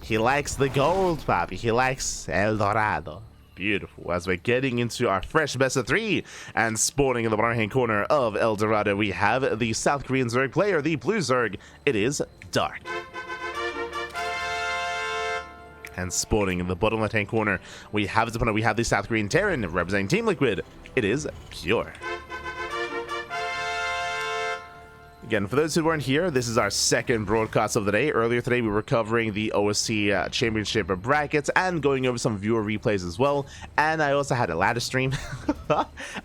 He likes the gold, Papi. He likes El Dorado. Beautiful. As we're getting into our fresh best of 3, and spawning in the bottom hand corner of El Dorado, we have the South Korean Zerg player, the blue Zerg. It is Dark. And spawning in the bottom left hand corner, we have his opponent. We have the South Korean Terran representing Team Liquid. It is Pure. Again, for those who weren't here, this is our second broadcast of the day. Earlier today, we were covering the OSC Championship brackets and going over some viewer replays as well. And I also had a ladder stream.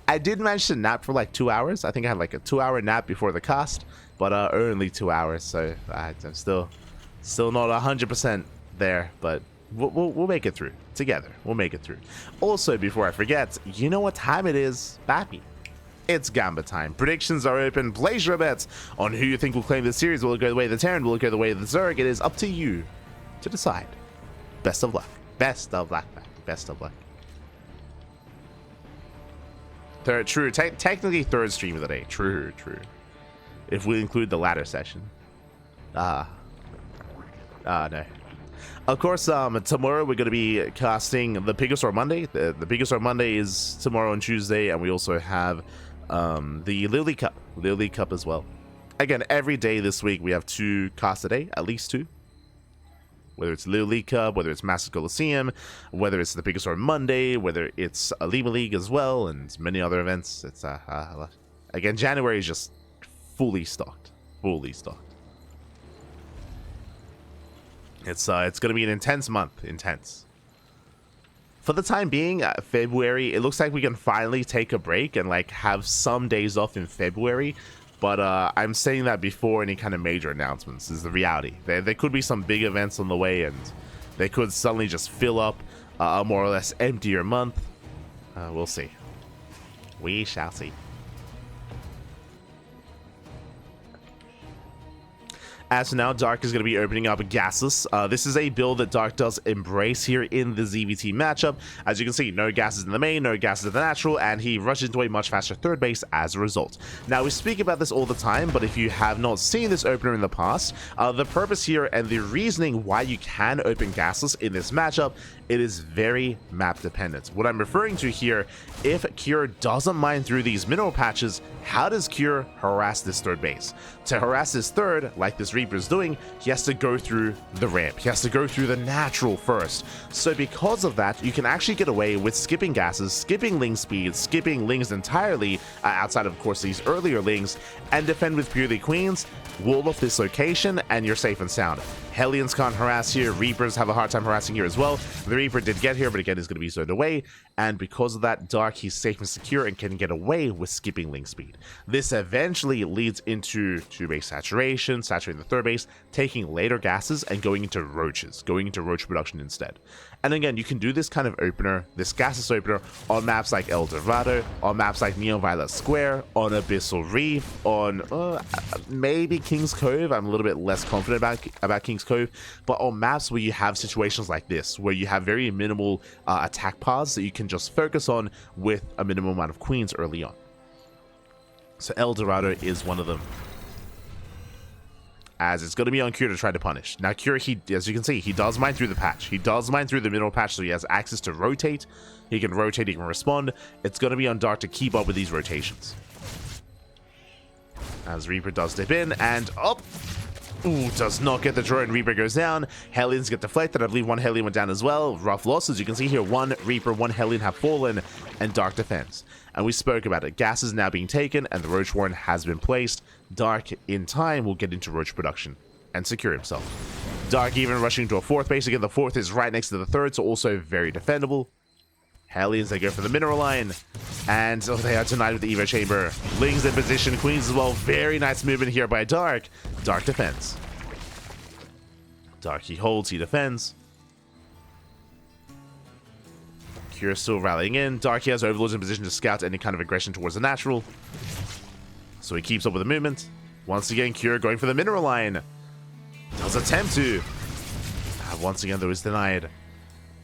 I did manage to nap for like 2 hours. I think I had like a 2-hour nap before the cast, but only 2 hours. So I'm still not 100% there, but we'll make it through together. We'll make it through. Also, before I forget, you know what time it is, Papi? It's Gamba time. Predictions are open. Place your bets on who you think will claim this series. Will it go the way of the Terran? Will it go the way of the Zerg? It is up to you to decide. Best of luck. Best of luck. Best of luck. True. Technically third stream of the day. True. If we include the ladder session. No. Of course, tomorrow we're going to be casting the Pigosaur Monday. The Pigosaur Monday is tomorrow and Tuesday, and we also have the Lily Cup as well. Again, every day this week we have 2 casts a day, at least 2. Whether it's Lily Cup, whether it's Master Coliseum, whether it's the Pigosaur Monday, whether it's a Lima League as well, and many other events. It's again, January is just fully stocked. It's going to be an intense month. Intense. For the time being, February, it looks like we can finally take a break and like have some days off in February. But I'm saying that before any kind of major announcements is the reality. There could be some big events on the way, and they could suddenly just fill up a more or less emptier month. We'll see. We shall see. As for now, Dark is going to be opening up gases. This is a build that Dark does embrace here in the ZvT matchup. As you can see, no gases in the main, no gases in the natural, and he rushes into a much faster third base as a result. Now, we speak about this all the time, but if you have not seen this opener in the past, the purpose here and the reasoning why you can open gases in this matchup, it is very map dependent. What I'm referring to here, if Cure doesn't mine through these mineral patches, how does Cure harass this third base? To harass this third, like this Reaper's doing, he has to go through the ramp. He has to go through the natural first. So because of that, you can actually get away with skipping gases, skipping ling speeds, skipping lings entirely, outside of course these earlier lings, and defend with purely queens, wall off this location, and you're safe and sound. Hellions can't harass here. Reapers have a hard time harassing here as well. The Reaper did get here, but again, is going to be zoned away. And because of that, Dark, he's safe and secure and can get away with skipping link speed. This eventually leads into 2-base saturation, saturating the third base, taking later gases, and going into roaches, going into roach production instead. And again, you can do this kind of opener, this gaseous opener, on maps like El Dorado, on maps like Neon Violet Square, on Abyssal Reef, on maybe King's Cove. I'm a little bit less confident about King's Cove, but on maps where you have situations like this, where you have very minimal attack paths that you can just focus on with a minimum amount of queens early on. So El Dorado is one of them, as it's going to be on Cure to try to punish. Now Cure, as you can see, he does mine through the patch. He does mine through the mineral patch, so he has access to rotate. He can rotate, he can respond. It's going to be on Dark to keep up with these rotations. As Reaper does dip in, and up. Ooh, does not get the drone. Reaper goes down. Hellions get deflected. I believe one Hellion went down as well. Rough losses. You can see here, one Reaper, one Hellion have fallen, and Dark defends. And we spoke about it. Gas is now being taken, and the Roach Warren has been placed. Dark, in time, will get into Roach production and secure himself. Dark even rushing to a fourth base. Again, the fourth is right next to the third, so also very defendable. Hellions, they go for the mineral line, and they are denied with the Evo Chamber. Lings in position, Queens as well. Very nice movement here by Dark. Dark defends. Dark, he holds, he defends. Cure still rallying in. Dark, he has Overlords in position to scout any kind of aggression towards the natural, so he keeps up with the movement. Once again, Cure going for the mineral line. Does attempt to. Once again, though, is denied.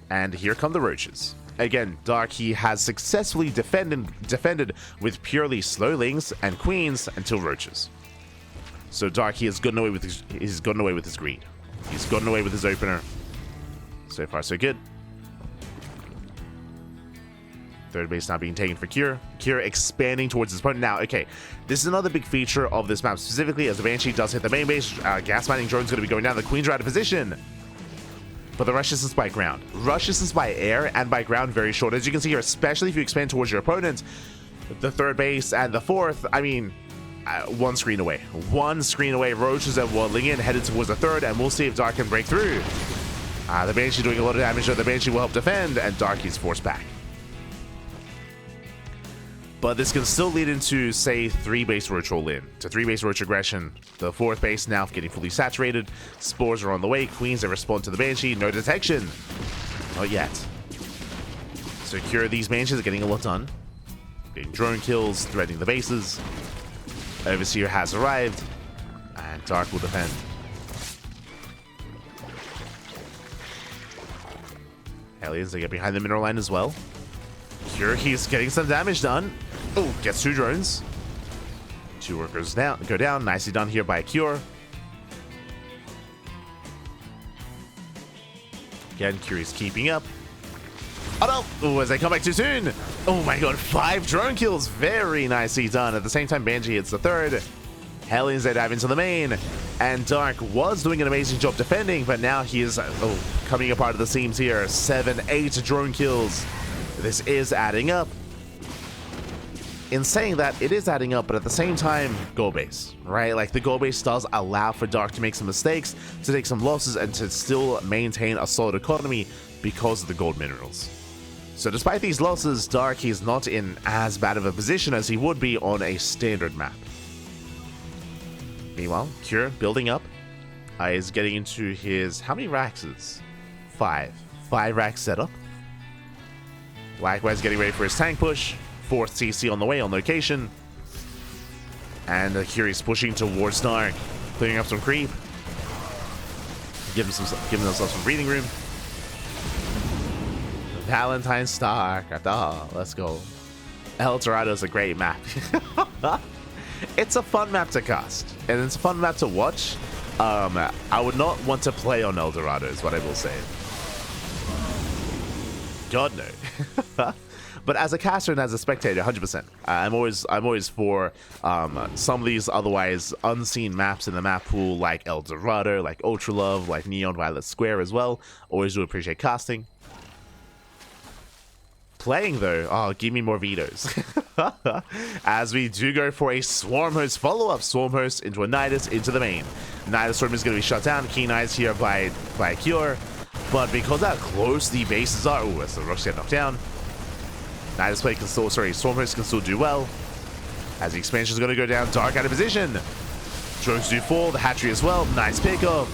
And here come the roaches. Again, Dark, he has successfully defended with purely slow lings and queens until roaches. So Dark, he has gotten away with his greed. He's gotten away with his opener. So far, so good. Third base now being taken for Cure. Cure expanding towards his opponent. Now, okay, this is another big feature of this map, specifically as the Banshee does hit the main base. Gas mining drone's going to be going down. The Queens are out of position. But the rush distance by ground. Rush distance by air and by ground very short. As you can see here, especially if you expand towards your opponent, the third base and the fourth, I mean, one screen away. One screen away. Roaches and Waddling in, headed towards the third, and we'll see if Dark can break through. The Banshee doing a lot of damage, so the Banshee will help defend, and Dark is forced back. But this can still lead into, say, 3-base roach roll in. To 3-base roach aggression. The fourth base now getting fully saturated. Spores are on the way. Queens that respond to the Banshee. No detection. Not yet. Secure these Banshees are getting a lot done. Getting drone kills, threatening the bases. Overseer has arrived. And Dark will defend. Aliens, they get behind the mineral line as well. Cure, he's getting some damage done. Oh, gets 2 drones. 2 workers down, go down. Nicely done here by Cure. Again, Cure is keeping up. Oh no! Oh, as they come back too soon. Oh my god, 5 drone kills. Very nicely done. At the same time, Banshee hits the third. Hellions, they dive into the main. And Dark was doing an amazing job defending, but now he is coming apart of the seams here. 7, 8 drone kills. This is adding up. In saying that, it is adding up, but at the same time, goal base, right? Like, the goal base does allow for Dark to make some mistakes, to take some losses, and to still maintain a solid economy because of the gold minerals. So despite these losses, Dark is not in as bad of a position as he would be on a standard map. Meanwhile, Cure, building up, is getting into his... How many racks is? 5. 5 racks setup. Likewise, getting ready for his tank push. 4th CC on the way, on location. And Curious pushing towards Dark, clearing up some creep. Giving themselves some breathing room. Valentine's StarCraft. Oh, let's go. El Dorado is a great map. It's a fun map to cast, and it's a fun map to watch. I would not want to play on El Dorado, is what I will say. God no. But as a caster and as a spectator, 100%. I'm always for some of these otherwise unseen maps in the map pool, like El Dorado, like Ultra Love, like Neon Violet Square as well. Always do appreciate casting. Playing though, oh, give me more vetoes. As we do go for a Swarm Host follow-up. Swarm Host into a Nidus, into the main. Nidus Storm is going to be shut down. Keen Eyes here by Cure. But because how close the bases are... Oh, that's the Rush get knocked down. Nidus play can still... Sorry, Swarm Host can still do well. As the expansion is going to go down. Dark out of position. Drones do fall. The hatchery as well. Nice pickup.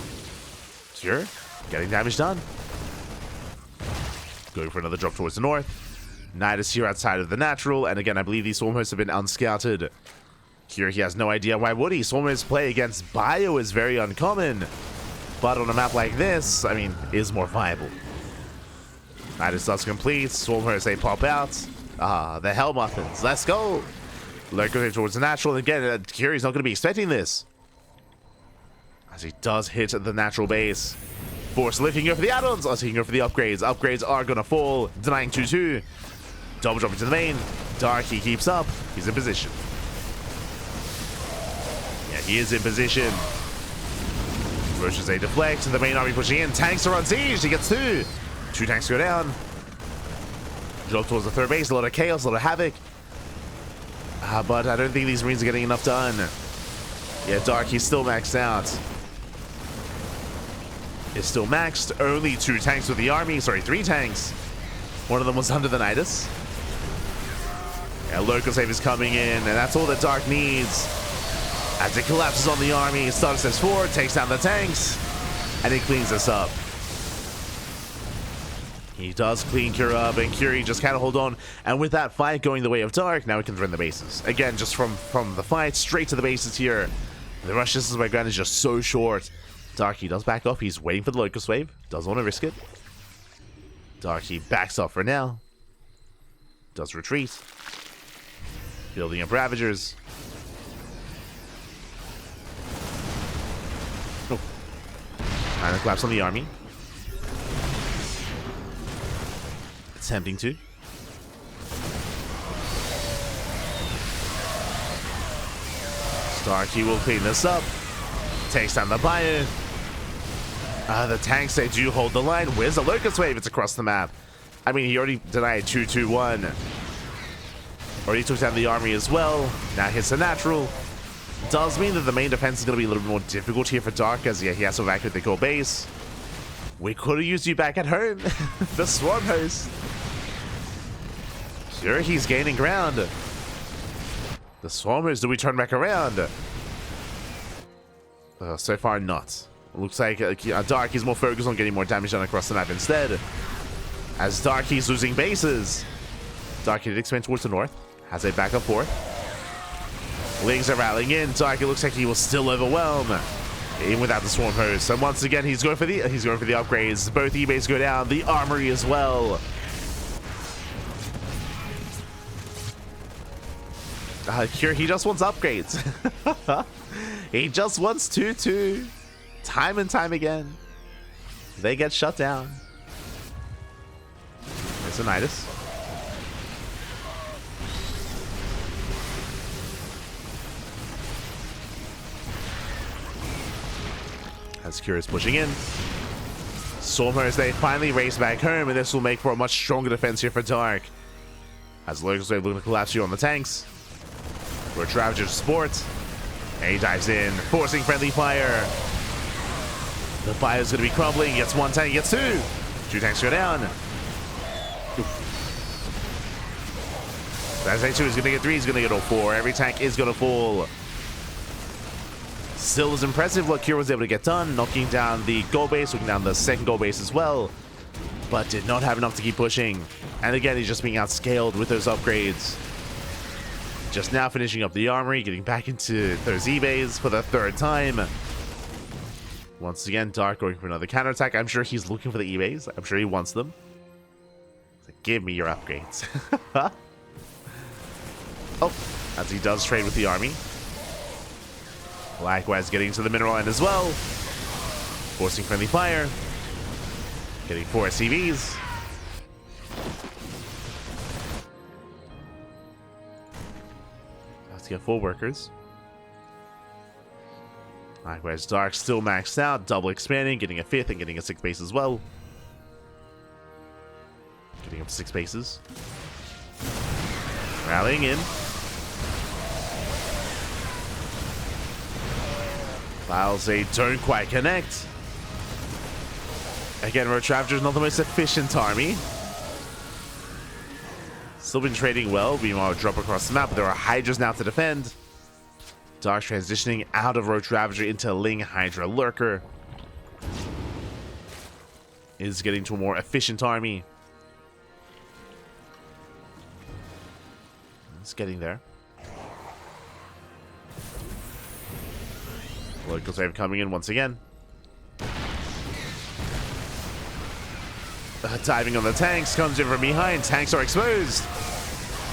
Cure getting damage done. Going for another drop towards the north. Nidus here outside of the natural, and again, I believe these Swarm Hosts have been unscouted. Here, he has no idea why would he. Swarm Hosts play against Bio is very uncommon, but on a map like this, I mean, is more viable. Nidus does complete. Swarm Hosts, they pop out. The Hell Muffins. Let's go. Lurker towards the natural. Again, Kiri's not going to be expecting this, as he does hit the natural base. Force lifting over the add-ons. Oh, taking over the upgrades. Upgrades are going to fall. Denying 2-2. Double drop into the main. Dark, he keeps up. He's in position. Yeah, he is in position. Roaches a deflect. The main army pushing in. Tanks are on siege. He gets 2. 2 tanks go down. Drop towards the third base. A lot of chaos, a lot of havoc. But I don't think these Marines are getting enough done. Yeah, Dark, he's still maxed out. Is still maxed. Only 2 tanks with the army. Sorry, 3 tanks. One of them was under the Nidus. Yeah, local save is coming in, and that's all that Dark needs. As it collapses on the army, Stark steps forward, takes down the tanks, and he cleans this up. He does clean Cure up, and Curie just kind of hold on. And with that fight going the way of Dark, now we can run the bases. Again, just from the fight, straight to the bases here. The rush distance by ground is just so short. Darky does back off. He's waiting for the Locust Wave. Doesn't want to risk it. Darky backs off for now. Does retreat. Building up Ravagers. Oh. And a collapse on the army. Attempting to. StarCraft will clean this up. Takes down the bio. The tanks, they do hold the line. Where's the Locust Wave? It's across the map. I mean, he already denied 2-2-1. Already took down the army as well. Now hits the natural. Does mean that the main defense is going to be a little bit more difficult here for Dark, as yeah, he has to evacuate the core base. We could have used you back at home. The Swarm Host. Sure, he's gaining ground. The Swarm Host, do we turn back around? So far, not. Looks like Dark is more focused on getting more damage done across the map instead. As Dark, he's losing bases. Dark did expand towards the north. Has a backup fourth. Lings are rallying in. Dark, it looks like he will still overwhelm, even without the Swarm Host. And once again, he's going for the upgrades. Both E-bases go down. The armory as well. Here, he just wants upgrades. He just wants 2-2. Time and time again. They get shut down. There's a Nidus. As Curious pushing in. Stormers, they finally race back home, and this will make for a much stronger defense here for Dark. As Locust Wave looking to collapse here on the tanks. We're Ravager support. And he dives in, forcing friendly fire. The fire is going to be crumbling. He gets one tank, he gets two. Two tanks go down. As A2 is going to get three, he's going to get all four. Every tank is going to fall. Still is impressive what Kira was able to get done, knocking down the goal base, knocking down the second goal base as well, but did not have enough to keep pushing. And again, he's just being outscaled with those upgrades. Just now finishing up the armory, getting back into those E-bays for the third time. Once again, Dark going for another counterattack. I'm sure he's looking for the E-bays. I'm sure he wants them. So give me your upgrades. Oh, as he does trade with the army. Likewise, getting to the mineral end as well. Forcing friendly fire. Getting 4 SCVs. Has to get 4 workers. Likewise, Dark still maxed out. Double expanding, getting a 5th and getting a 6th base as well. Getting up to 6 bases. Rallying in. Files, they don't quite connect. Again, Roach Ravager is not the most efficient army. Still been trading well. Meanwhile, drop across the map, but there are Hydras now to defend. Dark transitioning out of Roach Ravager into Ling Hydra Lurker. Is getting to a more efficient army. It's getting there. Locust Wave coming in once again. Diving on the tanks, comes in from behind. Tanks are exposed.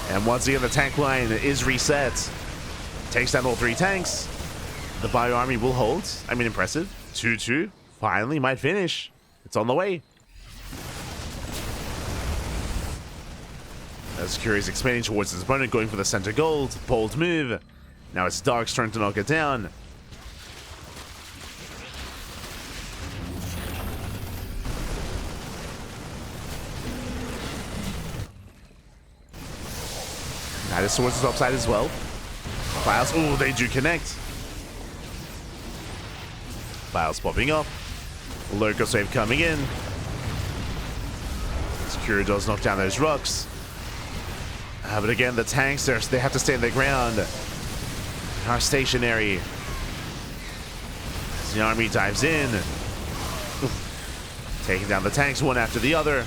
And once again, the tank line is reset. Takes down all 3 tanks. The bio army will hold. I mean, impressive. 2-2. Finally might finish. It's on the way. As Curious expanding towards his opponent, going for the center gold. Bold move. Now it's Dark's turn to knock it down. Nidus towards his upside as well. Files, oh, they do connect. Files popping up. Locust Wave coming in. Secure does knock down those rocks. But again, the tanks, they have to stay on their ground. Are stationary. As the army dives in. Taking down the tanks one after the other.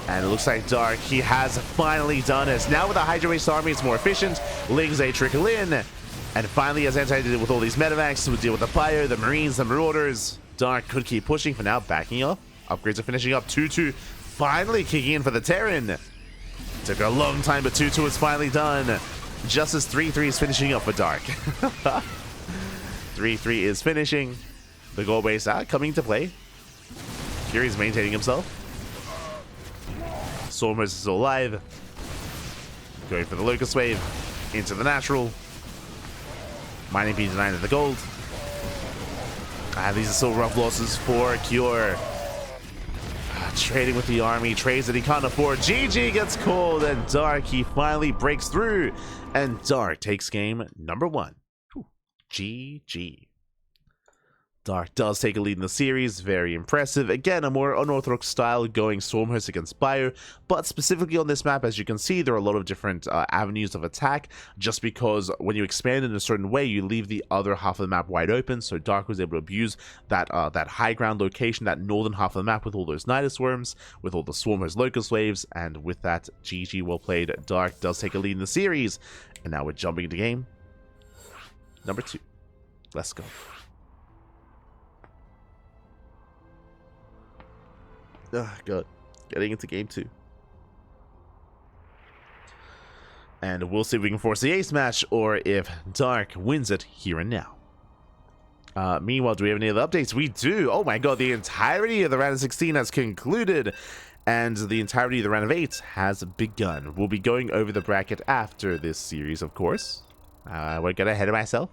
And it looks like Dark, he has finally done it. Now with the Hydra-based army, it's more efficient. Lings, they trickle in. And finally, as Anti did with all these medevacs, to deal with the fire, the Marines, the Marauders, Dark could keep pushing for now, backing up. Upgrades are finishing up. 2-2 finally kicking in for the Terran. Took a long time, but 2-2 is finally done. Just as 3-3 is finishing up for Dark. 3-3 is finishing. The goal base coming to play. Kiri's maintaining himself. Stormhost is still alive. Going for the Locust Wave. Into the natural. Mining P9 at the gold. These are still rough losses for Cure. Trading with the army. Trades that he can't afford. GG gets called. And Dark, he finally breaks through. And Dark takes game number 1. Whew. GG. Dark does take a lead in the series, very impressive. Again, a more unorthodox style going Stormhost against Bio, but specifically on this map, as you can see, there are a lot of different avenues of attack, just because when you expand in a certain way, you leave the other half of the map wide open, so Dark was able to abuse that that high ground location, that northern half of the map with all those Nidus Worms, with all the Stormhost Locust Waves, and with that, GG, well played. Dark does take a lead in the series, and now we're jumping into game number 2. Let's go. Oh, God. Getting into game 2. And we'll see if we can force the ace match, or if Dark wins it here and now. Meanwhile, do we have any other updates? We do! Oh my God, the entirety of the round of 16 has concluded, and the entirety of the round of 8 has begun. We'll be going over the bracket after this series, of course. I won't get ahead of myself.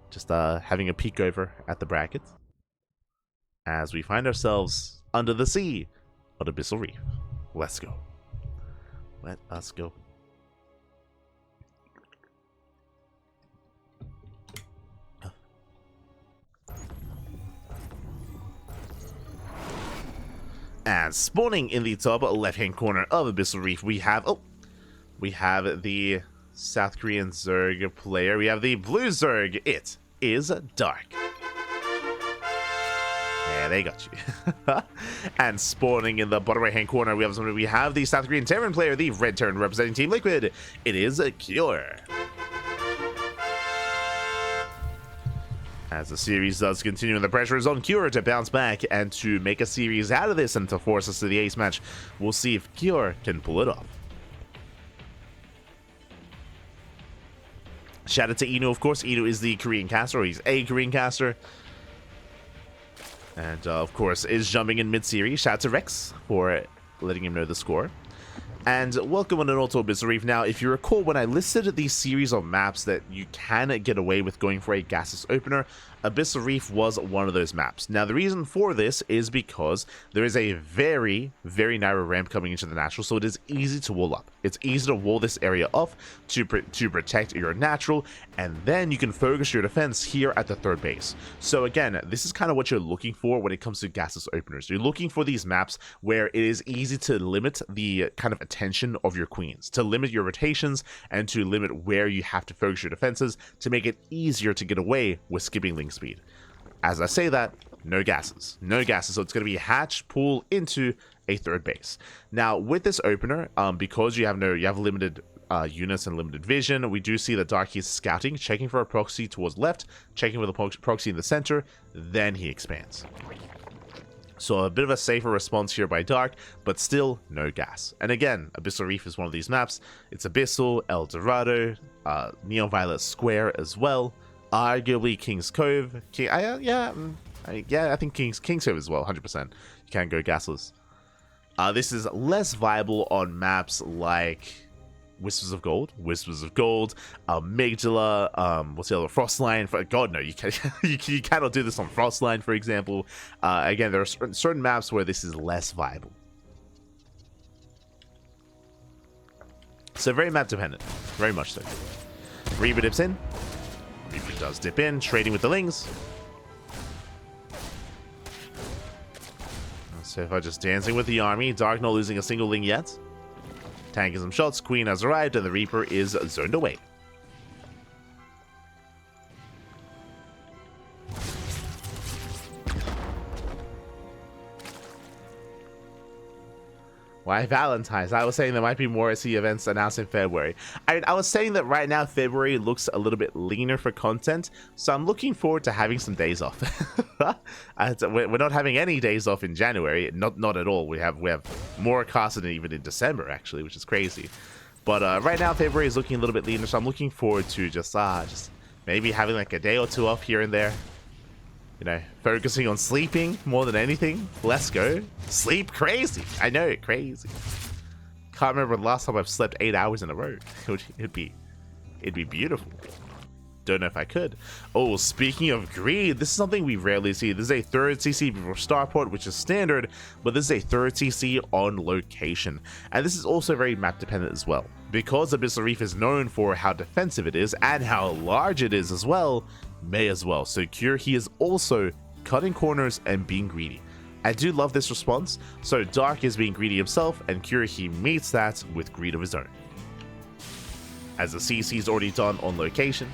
Just having a peek over at the bracket, as we find ourselves under the sea on Abyssal Reef. Let's go. Let us go. And spawning in the top left-hand corner of Abyssal Reef, we have the South Korean Zerg player. We have the blue Zerg. It is Dark. Yeah, they got you. And spawning in the bottom right-hand corner, we have the South Korean Terran player, the red Terran representing Team Liquid. It is Cure. As the series does continue, and the pressure is on Cure to bounce back and to make a series out of this and to force us to the ace match. We'll see if Cure can pull it off. Shout out to Inu, of course. Inu is the Korean caster, or he's a Korean caster. And, of course, is jumping in mid-series. Shout out to Rex for letting him know the score. And welcome on an Auto Abyssal Reef. Now, if you recall, when I listed these series of maps that you can get away with going for a gaseous opener, Abyssal Reef was one of those maps. Now, the reason for this is because there is a very, very narrow ramp coming into the natural, so it is easy to wall up. It's easy to wall this area off to protect your natural, and then you can focus your defense here at the third base. So again, this is kind of what you're looking for when it comes to gaseous openers. You're looking for these maps where it is easy to limit the kind of attention of your queens, to limit your rotations, and to limit where you have to focus your defenses to make it easier to get away with skipping link speed. As I say that, no gases, so it's going to be hatch, pull into a third base. Now with this opener, because you have limited units and limited vision, we do see that Dark is scouting, checking for a proxy towards left, checking for the proxy in the center, then he expands. So a bit of a safer response here by Dark, but still no gas. And again, Abyssal Reef is one of these maps. It's Abyssal, El Dorado, Neon Violet Square as well. Arguably King's Cove. I think King's Cove as well, 100%. You can't go gasless. This is less viable on maps like Whispers of Gold, Amygdala, what's the other, Frostline. God, no, you can't, you cannot do this on Frostline, for example. Again, there are certain maps where this is less viable. So very map dependent, very much so. Reaper dips in. Reaper does dip in, trading with the Lings. So if I just dancing with the army, Dark not losing a single Ling yet. Tanking some shots, Queen has arrived, and the Reaper is zoned away. Why Valentine's? I was saying there might be more SE events announced in February. I was saying that right now February looks a little bit leaner for content, so I'm looking forward to having some days off. We're not having any days off in January, not at all. We have more casts than even in December actually, which is crazy. But right now February is looking a little bit leaner, so I'm looking forward to just maybe having like a day or two off here and there. You know, focusing on sleeping more than anything. Let's go. Sleep crazy. I know, crazy. Can't remember the last time I've slept 8 hours in a row. It'd be beautiful. Don't know if I could. Oh, speaking of greed, this is something we rarely see. This is a third CC before starport, which is standard, but this is a third CC on location. And this is also very map dependent as well. Because Abyssal Reef is known for how defensive it is and how large it is as well, may as well. So Cure, he is also cutting corners and being greedy. I do love this response. So Dark is being greedy himself, and Cure, he meets that with greed of his own. As the CC is already done on location.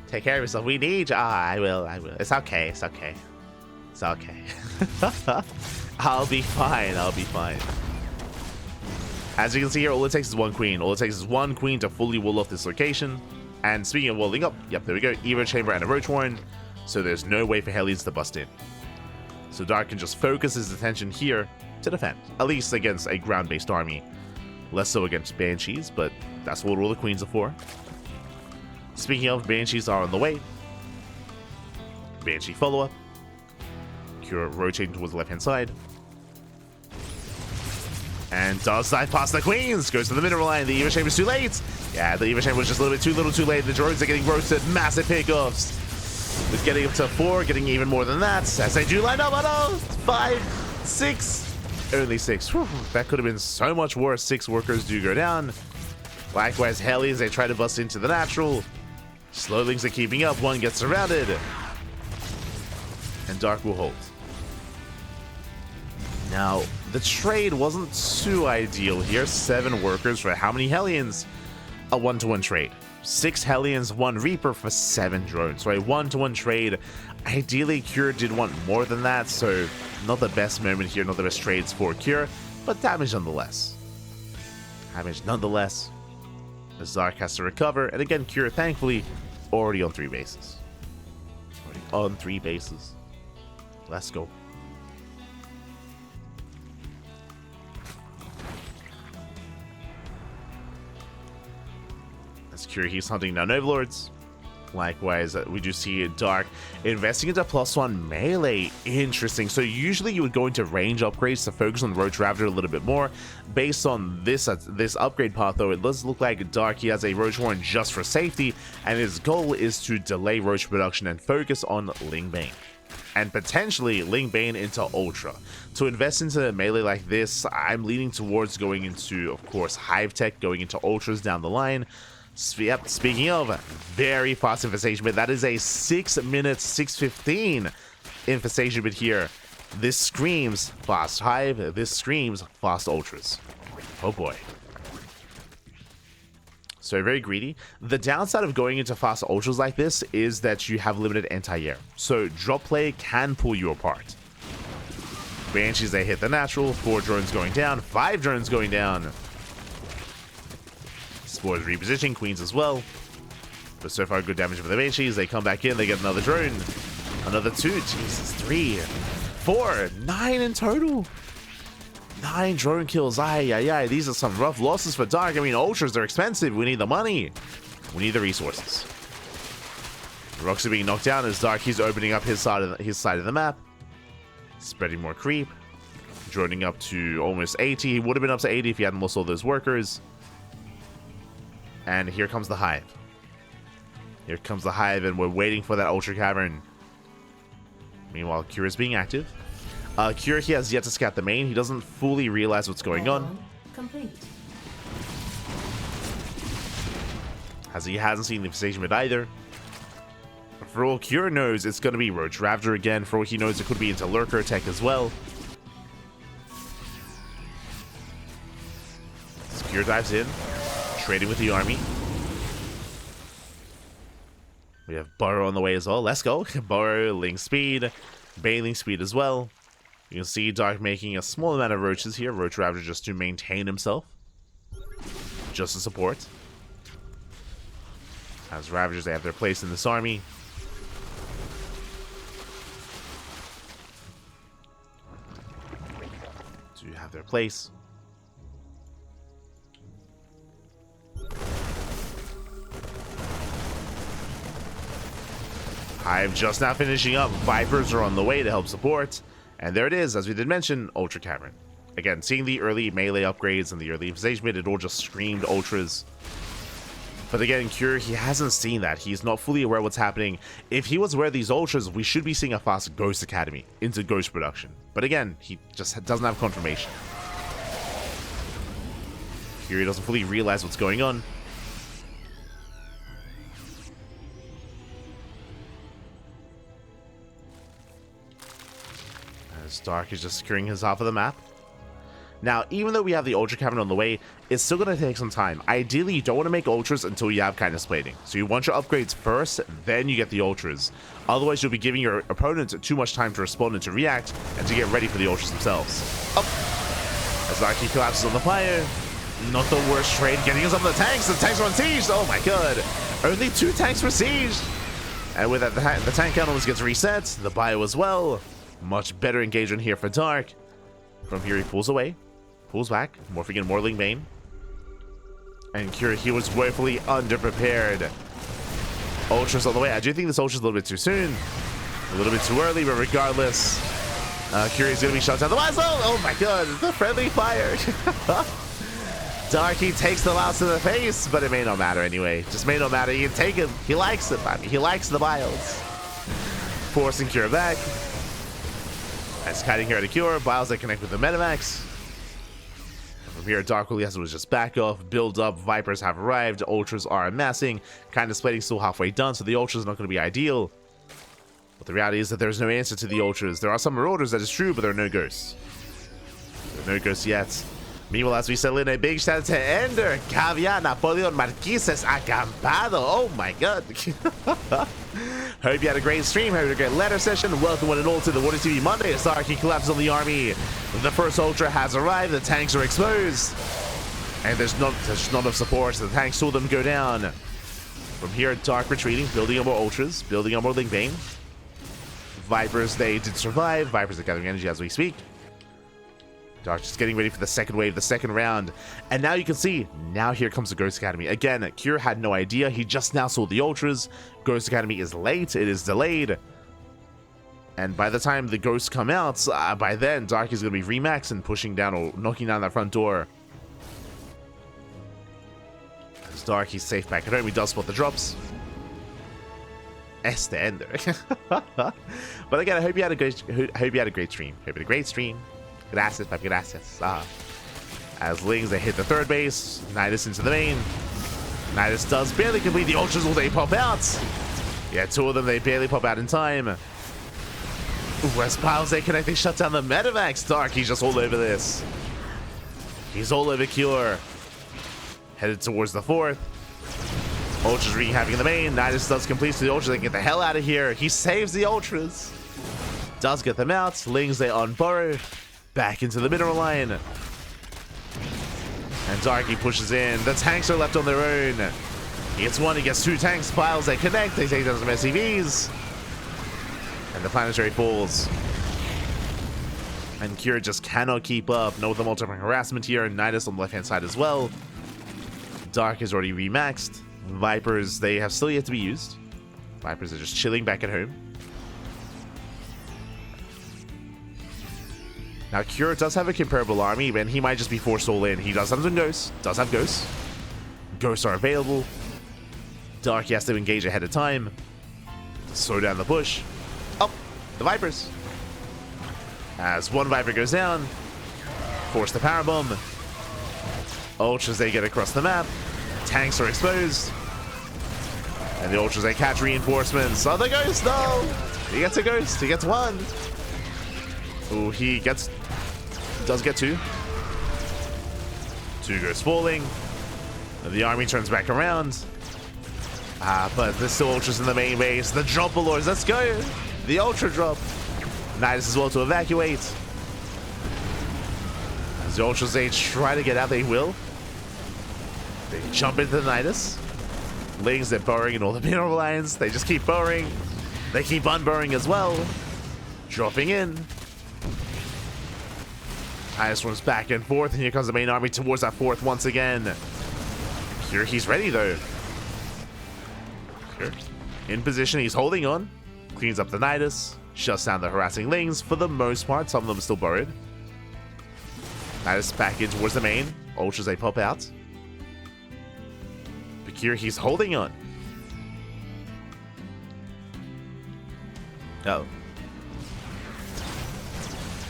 Take care of yourself. We need you. I will. It's okay. It's okay. It's okay. I'll be fine. I'll be fine. As you can see here, all it takes is one queen. All it takes is one queen to fully wall off this location. And speaking of walling up, yep, there we go. Evo Chamber and a Roach Warren. So there's no way for Hellions to bust in. So Dark can just focus his attention here to defend. At least against a ground-based army. Less so against Banshees, but that's what all the queens are for. Speaking of, Banshees are on the way. Banshee follow-up. Cure rotating towards the left-hand side. And does dive past the queens. Goes to the mineral line. The Evo Chamber's too late. Yeah, the Evo Chamber was just a little bit too late. The drones are getting roasted. Massive pickoffs. With getting up to 4, getting even more than that. As they do line up. Oh no! 5, 6. Only 6. Whew, that could have been so much worse. 6 workers do go down. Likewise, Hellies, they try to bust into the natural. Slowlings are keeping up. One gets surrounded. And Dark will hold. Now, the trade wasn't too ideal here. 7 workers for how many Hellions? A 1-to-1 trade. 6 Hellions, 1 Reaper for 7 drones. So a 1-to-1 trade. Ideally, Cure did want more than that, so not the best moment here, not the best trades for Cure, but damage nonetheless. Damage nonetheless. As Dark has to recover, and again, Cure, thankfully, already on 3 bases. Already on 3 bases. Let's go. As Cure, he's hunting down Overlords. Likewise, we do see Dark investing into +1 melee. Interesting. So usually you would go into range upgrades to focus on Roach Ravager a little bit more. Based on this upgrade path, though, it does look like Dark, he has a Roach Warren just for safety, and his goal is to delay Roach production and focus on Ling Bane. And potentially Ling Bane into Ultra. To invest into melee like this, I'm leaning towards going into, of course, Hive Tech, going into Ultras down the line. Yep, speaking of, very fast infestation bit. That is a 6 minutes, 6:15 infestation bit here. This screams fast Hive. This screams fast Ultras. Oh boy. So very greedy. The downside of going into fast Ultras like this is that you have limited anti-air. So drop play can pull you apart. Banshees, they hit the natural. 4 drones going down. 5 drones going down. Spores repositioning, queens as well. But so far, good damage for the Banshees. They come back in, they get another drone. Another 2, Jesus, 3, 4, 9 in total. 9 drone kills, aye. These are some rough losses for Dark. I mean, Ultras, they're expensive. We need the money. We need the resources. Rocks are being knocked down as Dark, he's opening up his side of the map. Spreading more creep. Droning up to almost 80. He would have been up to 80 if he hadn't lost all those workers. And here comes the Hive. Here comes the Hive, and we're waiting for that Ultra Cavern. Meanwhile, Cure is being active. Cure, he has yet to scout the main. He doesn't fully realize what's going on. Complete. As he hasn't seen the infestation bit either. For all Cure knows, it's going to be Roach Ravager again. For all he knows, it could be into Lurker Tech as well. As Cure dives in. Trading with the army. We have Burrow on the way as well. Let's go. Burrow, Ling speed, Bailing speed as well. You can see Dark making a small amount of roaches here. Roach Ravager just to maintain himself. Just to support. As Ravagers, they have their place in this army. Do have their place. Hive just now finishing up. Vipers are on the way to help support. And there it is, as we did mention, Ultra Cavern. Again, seeing the early melee upgrades and the early engagement, it all just screamed ultras. But again, Cure, he hasn't seen that. He's not fully aware of what's happening. If he was aware of these ultras, we should be seeing a fast Ghost Academy into Ghost production. But again, he just doesn't have confirmation. Cure doesn't fully realize what's going on. As Dark is just securing his half of the map. Now, even though we have the Ultra Cavern on the way, it's still going to take some time. Ideally, you don't want to make Ultras until you have Kindness Plating. So you want your upgrades first, then you get the Ultras. Otherwise, you'll be giving your opponent too much time to respond and to react, and to get ready for the Ultras themselves. Up! As Darky collapses on the fire. Not the worst trade, getting us up the tanks. The tanks are on siege! Oh my god! Only 2 tanks were sieged! And with that, the tank count almost gets reset. The bio as well. Much better engagement here for Dark. From here, he pulls away. Pulls back, morphing in Morling Bane. And Cure, he was woefully underprepared. Ultras on the way. I do think this Ultra's a little bit too soon. A little bit too early, but regardless, Cure is going to be shot down. The muzzle! Oh my god, the friendly fire! Darky takes the louse to the face, but it may not matter anyway. Just may not matter. He can take him. He likes it, man. He likes the biles. Forcing Cure back. As kiting here to Cure. Biles that connect with the Metamax. From here, Dark really has to just back off, build up. Vipers have arrived. Ultras are amassing. Kind of splitting still halfway done, so the Ultras are not going to be ideal. But the reality is that there's no answer to the Ultras. There are some Marauders, that is true, but there are no Ghosts. There are no Ghosts yet. Meanwhile, as we settle in, a big shout out to Ender, Caviar, Napoleon, Marquises, Acampado. Oh my god. Hope you had a great stream. Hope you had a great letter session. Welcome one and all to the WardiTV Mondays. StarCraft collapses on the army. The first Ultra has arrived. The tanks are exposed. And there's not enough support. So the tanks saw them go down. From here, Dark retreating, building up more Ultras, building up more Link Bane. Vipers, they did survive. Vipers are gathering energy as we speak. Dark just getting ready for the second wave, the second round. And now you can see, now here comes the Ghost Academy. Again, Cure had no idea. He just now saw the Ultras. Ghost Academy is late. It is delayed. And by the time the Ghosts come out, by then, Dark is going to be remaxed and pushing down or knocking down that front door. As Dark, he's safe back at home. He does spot the drops. Este Ender. But again, I hope you had a great stream. Hope you had a great stream. Gracias, papi, gracias. As Lings, they hit the third base. Nidus into the main. Nidus does barely complete the Ultras. Will they pop out? Yeah, 2 of them, they barely pop out in time. Ooh, as Piles, they connect, they shut down the Metamax. Dark, he's just all over this. He's all over Cure. Headed towards the 4th. Ultras wreaking havoc in the main. Nidus does complete the Ultras. They can get the hell out of here. He saves the Ultras. Does get them out. Lings, they unburrow. Back into the mineral line. And Darky pushes in. The tanks are left on their own. He gets 1, he gets 2 tanks. Piles, they connect. They take down some SCVs. And the planetary falls. And Cure just cannot keep up. No, with the multiple harassment here. And Nidus on the left-hand side as well. Dark is already remaxed. Vipers, they have still yet to be used. Vipers are just chilling back at home. Now, Cure does have a comparable army, and he might just be forced all in. He does have some Ghosts. Does have Ghosts. Ghosts are available. Dark, he has to engage ahead of time. Slow down the push. Oh, the Vipers. As 1 Viper goes down. Force the power bomb. Ultras, they get across the map. Tanks are exposed. And the Ultras, they catch reinforcements. Oh, the Ghost, no! He gets a Ghost. He gets 1. Oh, he does get 2. 2 Ghosts falling. And the army turns back around. But there's still Ultras in the main base. The drop lords, let's go! The Ultra drop. Nidus as well to evacuate. As the Ultras, they try to get out, they will. They jump into the Nidus. Lings, they're burrowing in all the mineral lines. They just keep burrowing. They keep unburrowing as well. Dropping in. Nidus runs back and forth, and here comes the main army towards that 4th once again. Here he's ready though. Here. In position, he's holding on. Cleans up the Nidus. Shuts down the harassing Lings for the most part. Some of them are still burrowed. That is back in towards the main. Ultras, they pop out. Bakir, he's holding on. Oh.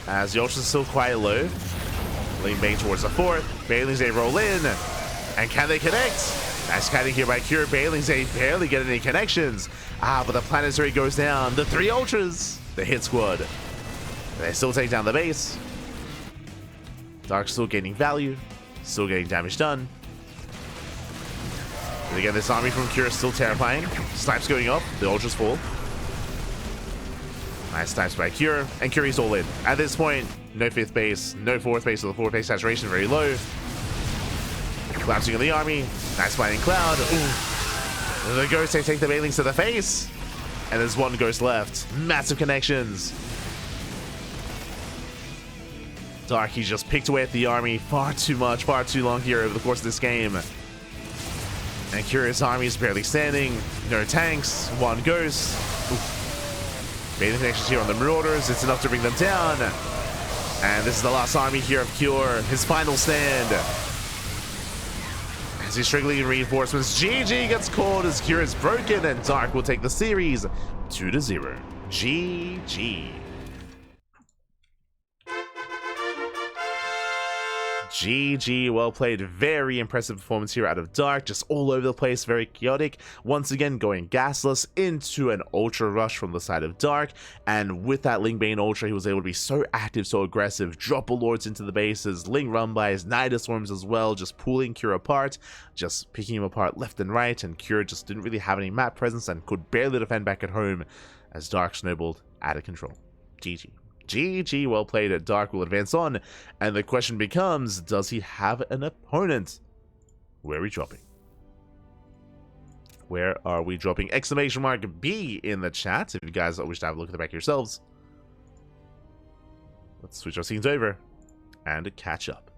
As the Ultras are still quite low. Lean Bane towards the fourth. Bailings, they roll in. And can they connect? Nice kiting here by Cure. Bailings, they barely get any connections. But the planetary goes down. The 3 Ultras. The hit squad. They still take down the base. Dark still gaining value. Still getting damage done. And again, this army from Cure is still terrifying. Snipes going up. The Ultras fall. Nice snipes by Cure. And Cure's all in. At this point, no 5th base, no 4th base, so the 4th base saturation very low. Collapsing on the army. Nice fighting Cloud. Ooh. The Ghost, they take the Bailings to the face. And there's 1 Ghost left. Massive connections. Dark, he just picked away at the army far too much, far too long here over the course of this game. And Curious army is barely standing. No tanks. 1 Ghost. Bathing connections here on the Marauders. It's enough to bring them down. And this is the last army here of Cure. His final stand. As he's struggling in reinforcements, GG gets called as Cure is broken, and Dark will take the series 2-0. GG. GG, well played. Very impressive performance here out of Dark. Just all over the place, very chaotic. Once again, going gasless into an Ultra Rush from the side of Dark. And with that Ling Bane Ultra, he was able to be so active, so aggressive. Drop Lords into the bases, Ling Run-bys, Nida Swarms as well, just pulling Cure apart, just picking him apart left and right. And Cure just didn't really have any map presence and could barely defend back at home as Dark snowballed out of control. GG. GG, well played. Dark will advance on, and the question becomes, does he have an opponent? Where are we dropping? Where are we dropping? Exclamation mark B in the chat if you guys wish to have a look at the back yourselves. Let's switch our scenes over and catch up.